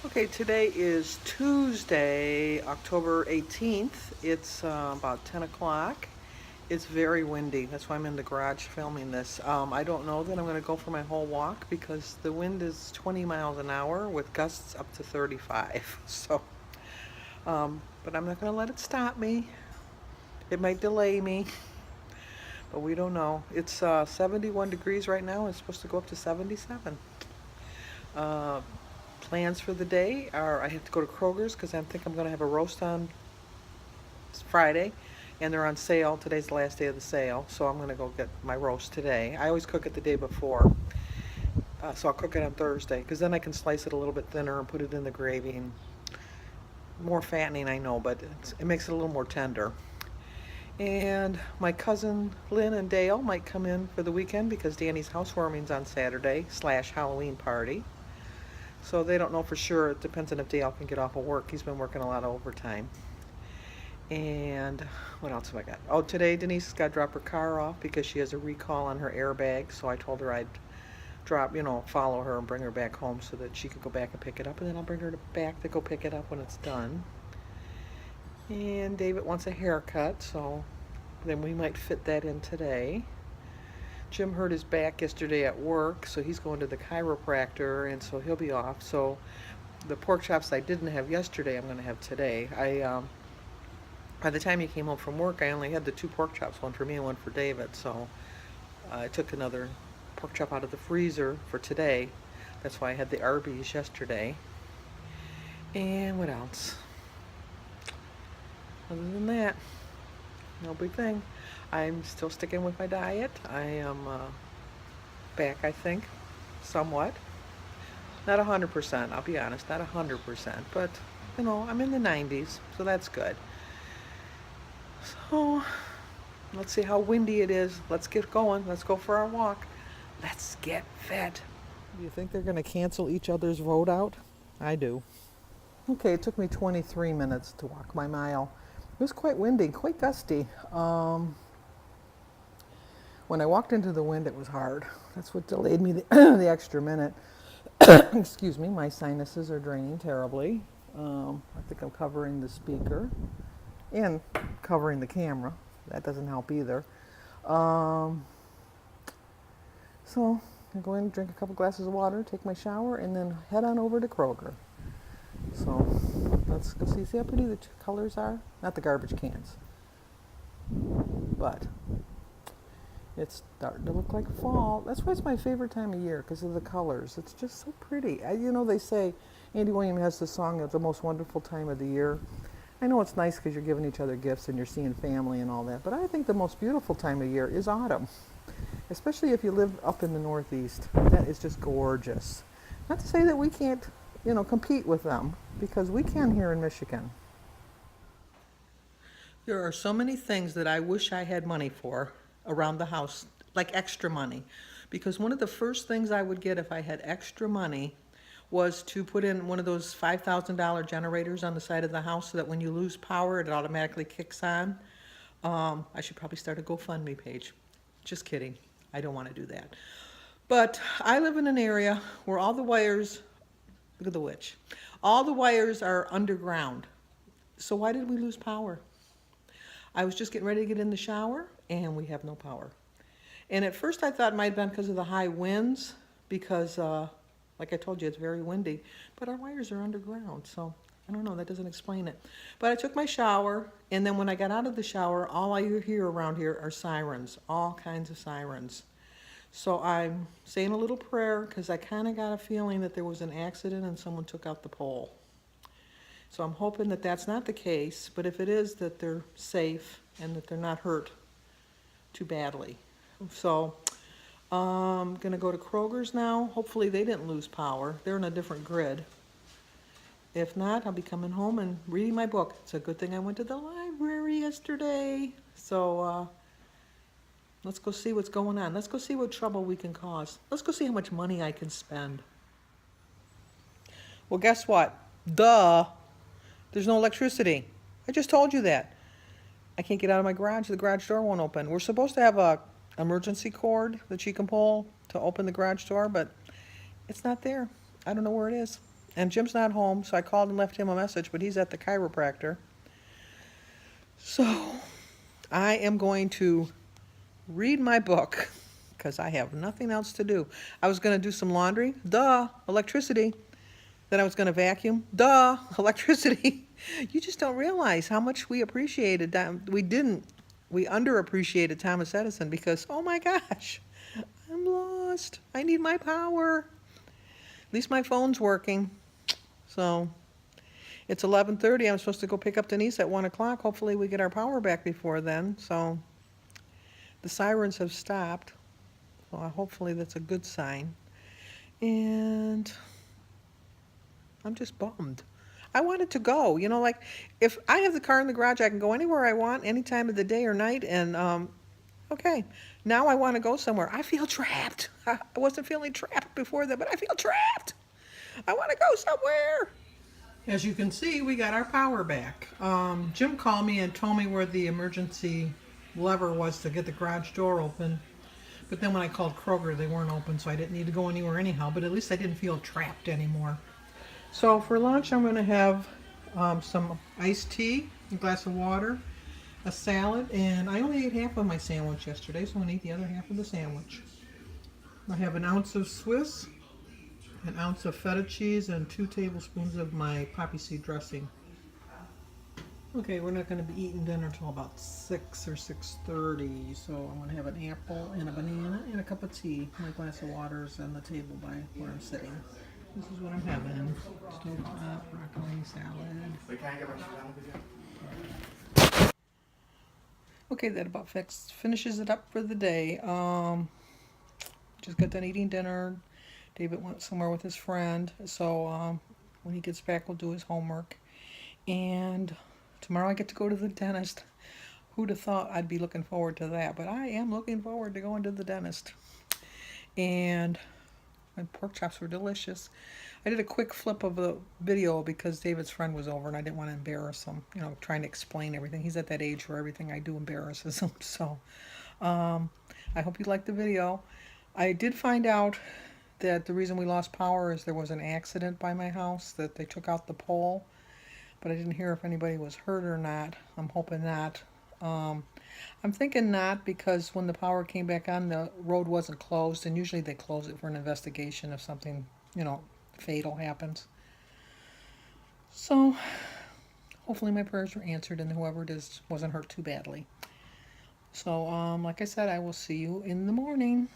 Okay, today is Tuesday, October 18th. It's about 10 o'clock. It's very windy. That's why I'm in the garage filming this. I don't know that I'm going to go for my whole walk because the wind is 20 miles an hour with gusts up to 35. But I'm not going to let it stop me. It might delay me, but we don't know. It's 71 degrees right now. It's supposed to go up to 77. Uh, Plans for the day are I have to go to Kroger's because I think I'm going to have a roast on Friday, and they're on sale. Today's the last day of the sale, so I'm going to go get my roast today. I always cook it the day before, so I'll cook it on Thursday because then I can slice it a little bit thinner and put it in the gravy. And more fattening, I know, but it makes it a little more tender. And my cousin Lynn and Dale might come in for the weekend because Danny's housewarming's on Saturday / Halloween party. So they don't know for sure. It depends on if Dale can get off of work. He's been working a lot of overtime. And what else have I got? Oh, today Denise has got to drop her car off because she has a recall on her airbag. So I told her I'd follow her and bring her back home so that she could go back and pick it up. And then I'll bring her back to go pick it up when it's done. And David wants a haircut, so then we might fit that in today. Jim hurt his back yesterday at work, so he's going to the chiropractor, and so he'll be off. So the pork chops I didn't have yesterday, I'm going to have today. By the time he came home from work, I only had the two pork chops, one for me and one for David. So I took another pork chop out of the freezer for today. That's why I had the Arby's yesterday. And what else? Other than that, no big thing. I'm still sticking with my diet. I am back, I think, somewhat. Not 100%, I'll be honest, not 100%, but I'm in the 90s, so that's good. So, let's see how windy it is. Let's get going. Let's go for our walk. Let's get fit. Do you think they're going to cancel each other's vote out? I do. Okay, it took me 23 minutes to walk my mile. It was quite windy, quite gusty. When I walked into the wind, it was hard. That's what delayed me the extra minute. Excuse me, my sinuses are draining terribly. I think I'm covering the speaker and covering the camera. That doesn't help either. So I'm going to drink a couple glasses of water, take my shower, and then head on over to Kroger. So let's go see how pretty the two colors are. Not the garbage cans, but it's starting to look like fall. That's why it's my favorite time of year, because of the colors. It's just so pretty. They say Andy Williams has the song, "It's the most wonderful time of the year." I know it's nice because you're giving each other gifts and you're seeing family and all that, but I think the most beautiful time of year is autumn, especially if you live up in the Northeast. That is just gorgeous. Not to say that we can't, compete with them, because we can here in Michigan. There are so many things that I wish I had money for around the house, like extra money. Because one of the first things I would get if I had extra money was to put in one of those $5,000 generators on the side of the house so that when you lose power, it automatically kicks on. I should probably start a GoFundMe page. Just kidding. I don't want to do that. But I live in an area where all the wires, look at the witch, all the wires are underground. So why did we lose power? I was just getting ready to get in the shower, and we have no power. And at first I thought it might have been because of the high winds, because, like I told you, it's very windy. But our wires are underground, so I don't know, that doesn't explain it. But I took my shower, and then when I got out of the shower, all I hear around here are sirens, all kinds of sirens. So I'm saying a little prayer, because I kind of got a feeling that there was an accident and someone took out the pole. So I'm hoping that that's not the case, but if it is, that they're safe and that they're not hurt too badly. So I'm going to go to Kroger's now. Hopefully they didn't lose power. They're in a different grid. If not, I'll be coming home and reading my book. It's a good thing I went to the library yesterday. So let's go see what's going on. Let's go see what trouble we can cause. Let's go see how much money I can spend. Well, guess what? There's no electricity. I just told you that. I can't get out of my garage. The garage door won't open. We're supposed to have a emergency cord that you can pull to open the garage door, but it's not there. I don't know where it is. And Jim's not home, so I called and left him a message, but he's at the chiropractor. So I am going to read my book because I have nothing else to do. I was going to do some laundry. Duh, electricity. Then I was going to vacuum. Duh, electricity. You just don't realize how much we appreciated that. We underappreciated Thomas Edison because, oh my gosh, I'm lost. I need my power. At least my phone's working. So it's 11:30. I'm supposed to go pick up Denise at 1 o'clock. Hopefully we get our power back before then. So the sirens have stopped. So hopefully that's a good sign. And I'm just bummed. I wanted to go, like if I have the car in the garage, I can go anywhere I want, any time of the day or night. And okay, now I want to go somewhere. I feel trapped. I wasn't feeling trapped before that, but I feel trapped. I want to go somewhere. As you can see, we got our power back. Jim called me and told me where the emergency lever was to get the garage door open. But then when I called Kroger, they weren't open, so I didn't need to go anywhere anyhow. But at least I didn't feel trapped anymore. So for lunch, I'm going to have some iced tea, a glass of water, a salad, and I only ate half of my sandwich yesterday, so I'm going to eat the other half of the sandwich. I have an ounce of Swiss, an ounce of feta cheese, and 2 tablespoons of my poppy seed dressing. Okay, we're not going to be eating dinner until about 6 or 6:30, so I'm going to have an apple and a banana and a cup of tea. My glass of water is on the table by where I'm sitting. This is what I'm having. Stovetop, broccoli, salad. Okay, that about finishes it up for the day. Just got done eating dinner. David went somewhere with his friend, so when he gets back, we'll do his homework. And tomorrow I get to go to the dentist. Who'd have thought I'd be looking forward to that? But I am looking forward to going to the dentist. And my pork chops were delicious. I did a quick flip of the video because David's friend was over and I didn't want to embarrass him, trying to explain everything. He's at that age where everything I do embarrasses him. So I hope you liked the video. I did find out that the reason we lost power is there was an accident by my house, that they took out the pole, but I didn't hear if anybody was hurt or not. I'm hoping not. I'm thinking not, because when the power came back on, the road wasn't closed, and usually they close it for an investigation if something, fatal happens. So hopefully my prayers were answered and whoever it is wasn't hurt too badly. So like I said, I will see you in the morning.